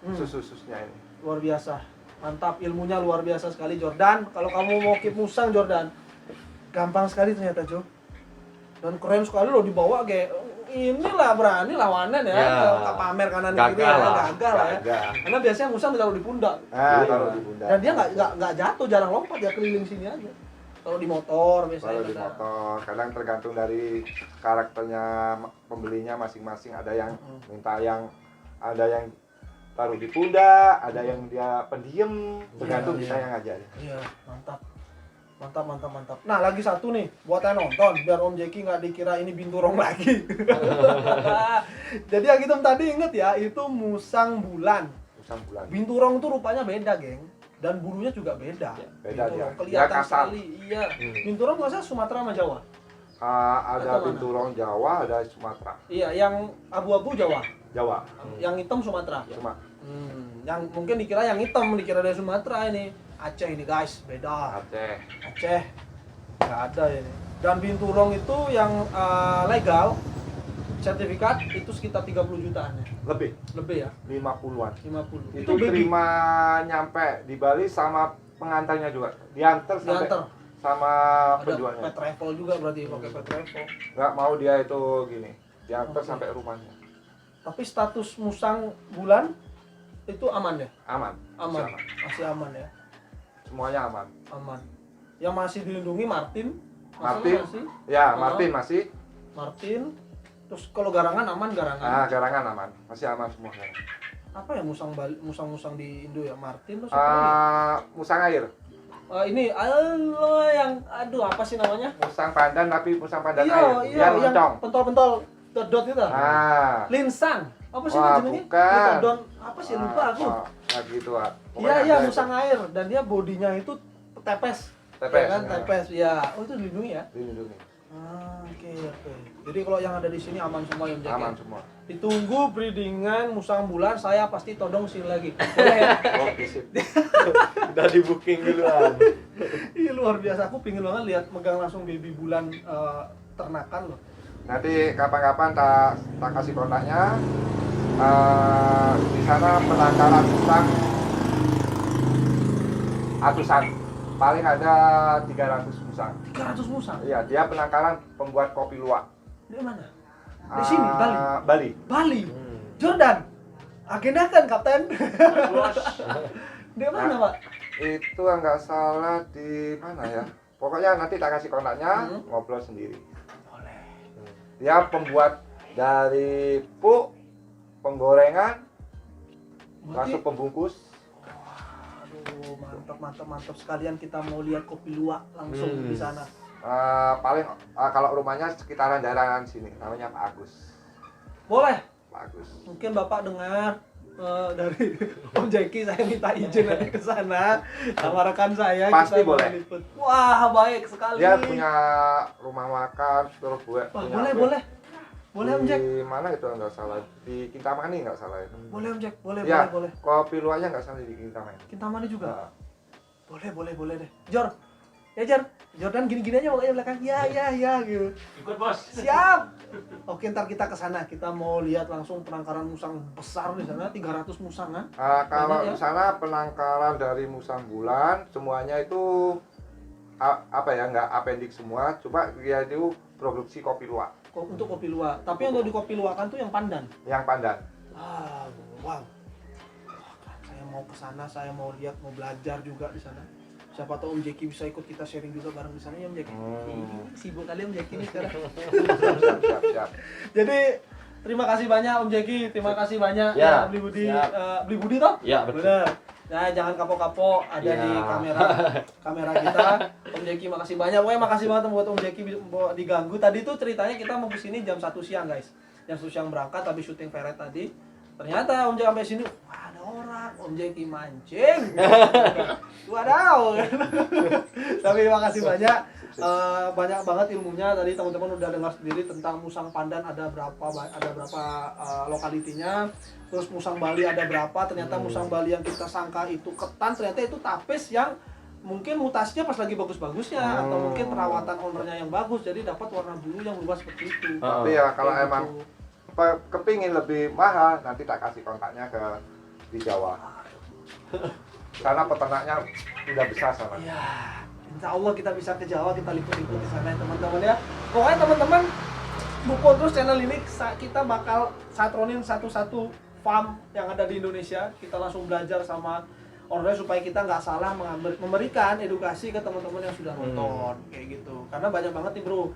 susus-sususnya ini. Luar biasa. Mantap, ilmunya luar biasa sekali Jordan. Kalau kamu mau keep musang Jordan, gampang sekali ternyata Jo. Dan keren sekali loh dibawa kayak inilah berani lawanan ya, pamer kanan kiri ya, gagal lah ya. Karena biasanya musang ditaruh di pundak. Taruh di pundak. Dan dia nggak jatuh, jarang lompat, dia keliling sini aja. Kalau di motor biasanya. Kalau di motor, kadang tergantung dari karakternya pembelinya masing-masing. Ada yang minta ada yang taruh di pundak, ada yang dia pendiam, tergantung kita yang ngajarin. Iya, mantap. Mantap. Nah, lagi satu nih, buat yang nonton, biar Om Jeki nggak dikira ini binturong lagi. Jadi yang hitam tadi inget ya, itu musang bulan. Musang bulan. Binturong tuh rupanya beda, geng. Dan bulunya juga beda. Beda Binturong, dia. kelihatan Dia kasar. sekali. Iya. Binturong nggak salah Sumatera sama Jawa. Ada Atau mana? binturong Jawa, ada Sumatera. Iya, yang abu-abu Jawa. Jawa. Yang hitam Sumatera. Cuma Yang mungkin dikira yang hitam, dikira dari Sumatera ini. Aceh ini guys, beda. Aceh nggak ada ini. Dan binturong itu yang legal sertifikat itu sekitar 30 jutaan ya. Lebih ya, 50-an. 50. Itu terima nyampe di Bali sama pengantarnya juga. Diantar sama ada penjualnya. pet travel juga berarti pakai pet travel. Nggak mau dia itu gini, diantar sampai rumahnya. Tapi status musang bulan itu aman ya? Aman. Masih aman ya. Semuanya aman. Yang masih dilindungi Martin. Masih? Ya, Martin. Terus kalau garangan aman garangan. Garangan aman. Masih aman semua. Apa ya musang di Indo ya? Martin terus musang air. Ini yang apa sih namanya? Musang pandan tapi musang pandan Iya, air. Yang loncong. pentol-pentol dot itu. Linsang. Apa sih namanya? Litodon apa sih lupa aku. Gitu, Iya, musang air dan dia bodinya itu tepes. Tepes. Ya. Oh, itu dilindungi ya? Dilindungi. Oke. Jadi kalau yang ada di sini aman semua yang jaga. Aman semua. Ditunggu breedingan musang bulan, saya pasti todong sini lagi. Boleh ya? Oke, sip. Udah di booking duluan. Ih, luar biasa, aku pingin banget lihat megang langsung baby bulan ternakan loh. Nanti kapan-kapan tak kasih kontaknya. Di sana penangkaran musang ratusan, paling ada 300 musang. 300 musang? Iya, dia penangkaran pembuat kopi luwak. Di mana? Di sini, Bali. Bali. Jordan. Agendakan, Kapten. Di mana, Pak? Itu nggak salah di mana ya? Pokoknya nanti tak kasih kontaknya, ngobrol sendiri. Boleh. Dia pembuat dari penggorengan, langsung pembungkus. Aduh, mantap sekalian kita mau lihat kopi luwak langsung di sana. Paling kalau rumahnya sekitaran daerah sini, namanya Pak Agus. Boleh. Pak Agus. Mungkin Bapak dengar dari Om Jeki, saya minta izin nanti ke sana sama rekan saya. Pasti kita boleh. Meliput. Wah, baik sekali. Dia punya rumah makan, terus Boleh Om Jack. Di mana itu nggak salah? Di Kintamani nggak salah itu. Boleh Om Jack, boleh. Kopi luwaknya nggak salah di Kintamani. Kintamani juga. Boleh deh. Jordan gini-gini aja pokoknya belakang. Ya gitu. Ikut bos. Siap. Oke, ntar kita ke sana. Kita mau lihat langsung penangkaran musang besar di sana, 300 musang kan? Kalau ya? di sana penangkaran dari musang bulan semuanya itu nggak apendik semua. Coba dia itu produksi kopi luwak. Untuk kopi luwak. Tapi yang di kopi luwakan tuh yang pandan. Yang pandan. Wow. Saya mau ke sana, saya mau lihat, mau belajar juga di sana. Siapa tahu Om Jeki bisa ikut kita sharing juga bareng di sana ya Om Jeki. Sibuk kali Om Jeki nih sekarang. Siap. Jadi terima kasih banyak Om Jeki, terima kasih banyak Ya, Beli Budi toh? Ya, betul. Bener. Nah, jangan kapok-kapok ada di kamera kita. Om Jeki makasih banyak. Makasih banget buat Om Jeki diganggu. Tadi tuh ceritanya kita mau kesini jam 1 siang guys. Jam 1 siang berangkat tapi syuting ferret tadi. Ternyata Om Jeki sampai sini, wah ada orang. Om Jeki mancing. Wadaw. Tapi makasih banyak. Banyak banget ilmunya tadi teman-teman udah dengar sendiri tentang musang pandan ada berapa lokalitinya, terus musang Bali ada berapa, ternyata musang Bali yang kita sangka itu ketan ternyata itu tapis yang mungkin mutasinya pas lagi bagus-bagusnya atau mungkin perawatan ownernya yang bagus jadi dapat warna bulu yang luas seperti itu. Tapi ya kalau emang kepingin lebih mahal nanti tak kasih kontaknya di Jawa. sana peternaknya udah besar sana. Ya, insya Allah kita bisa ke Jawa, kita liput-liput di sana ya teman-teman ya. Pokoknya teman-teman, Bupo terus channel ini kita bakal satronin satu-satu farm yang ada di Indonesia. Kita langsung belajar sama orangnya supaya kita nggak salah memberikan edukasi ke teman-teman yang sudah nonton kayak gitu. Karena banyak banget nih bro,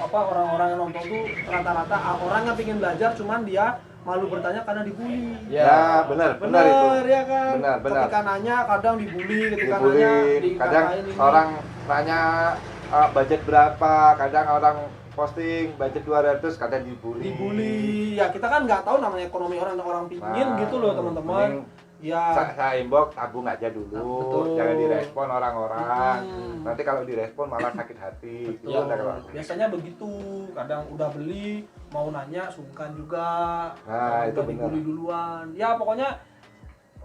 orang-orang yang nonton tuh rata-rata orang yang pengen belajar, cuman dia malu bertanya karena dibully. Ya, benar itu. Ya kan? Benar. Ketika nanya kadang dibully, ketika Dibully, nanya kadang dikatain ini. orang nanya budget berapa, kadang orang posting budget 200, kadang dibully. Ya kita kan nggak tahu namanya ekonomi orang pingin gitu loh teman-teman. Ya. Saya inbox tabung aja dulu, Betul. jangan direspon orang-orang. Nanti kalau direspon malah sakit hati. Betul. Gitu, kalau Biasanya begitu. Kadang udah beli, mau nanya sungkan juga. Nah, itu udah benar. dibully duluan. Ya pokoknya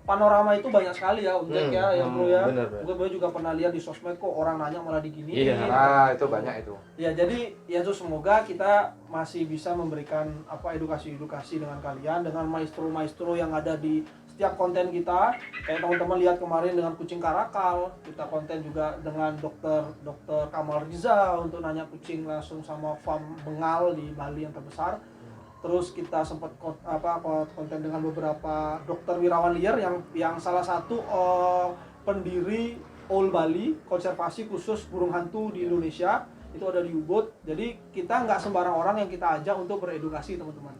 panorama itu banyak sekali ya objek ya bro ya. Bener. Gue juga pernah lihat di sosmed kok orang nanya malah diginiin. Iya. Nah, itu banyak itu. Ya jadi ya tuh semoga kita masih bisa memberikan edukasi dengan kalian, dengan maestro-maestro yang ada di setiap konten kita. Kayak teman-teman lihat kemarin dengan kucing karakal, kita konten juga dengan dokter Kamal Riza untuk nanya kucing langsung sama farm bengal di Bali yang terbesar. Terus kita sempat konten dengan beberapa dokter wirawan liar yang salah satu pendiri Owl Bali, konservasi khusus burung hantu di Indonesia, itu ada di Ubud. Jadi kita nggak sembarang orang yang kita ajak untuk beredukasi teman-teman.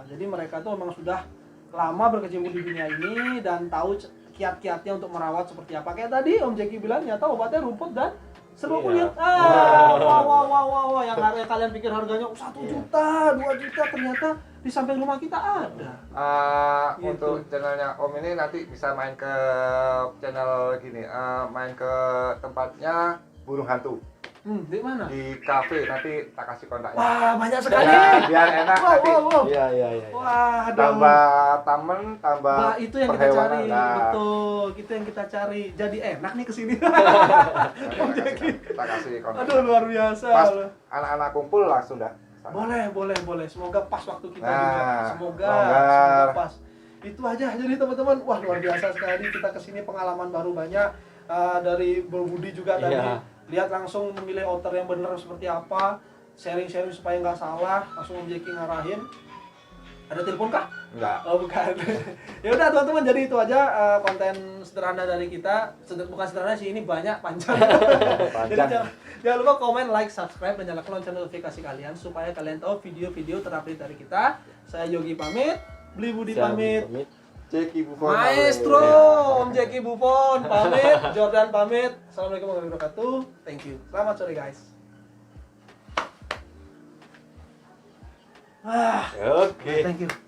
Jadi mereka tuh memang sudah lama berkecimpung di dunia ini dan tahu kiat-kiatnya untuk merawat seperti apa. Kayak tadi Om Jeki bilang nyata obatnya rumput dan serbuk kulit. Wah, yang harga kalian pikir harganya 1 juta, 2 juta, ternyata di samping rumah kita ada. Gitu. Untuk channelnya Om ini nanti bisa main ke channel gini, main ke tempatnya burung hantu. Di mana? Di cafe, nanti tak kasih kontaknya. Wah, banyak sekali. Biar enak nanti. Iya. Wah, aduh. Tambah tamen, tambah Nah, itu yang kita perhewanan. cari. Nah, Betul, itu yang kita cari. Jadi enak nih kesini. Om Jeki. tak kasih kontak. Aduh, luar biasa. Pas anak-anak kumpul langsung dah. Boleh. Semoga pas waktu kita Nah, juga. Semoga pas. Itu aja. Jadi teman-teman, wah luar biasa sekali kita kesini, pengalaman baru banyak. Dari Bro Budi juga tadi. Lihat langsung memilih outer yang benar seperti apa. Sharing-sharing supaya nggak salah. Langsung Om Jeki ngarahin. Ada telepon kah? Enggak. Oh bukan. Ya udah teman-teman, jadi itu aja konten sederhana dari kita. Bukan sederhana sih, ini banyak panjang. Jadi jangan lupa komen, like, subscribe, dan nyalakan lonceng notifikasi kalian supaya kalian tahu video-video terupdate dari kita. Saya Yogi pamit, Beli Budi pamit, Jeki Buffon. Maestro Om Jeki Buffon pamit, Jordan pamit. Assalamualaikum warahmatullahi wabarakatuh. Thank you. Selamat sore guys. Oke. Thank you.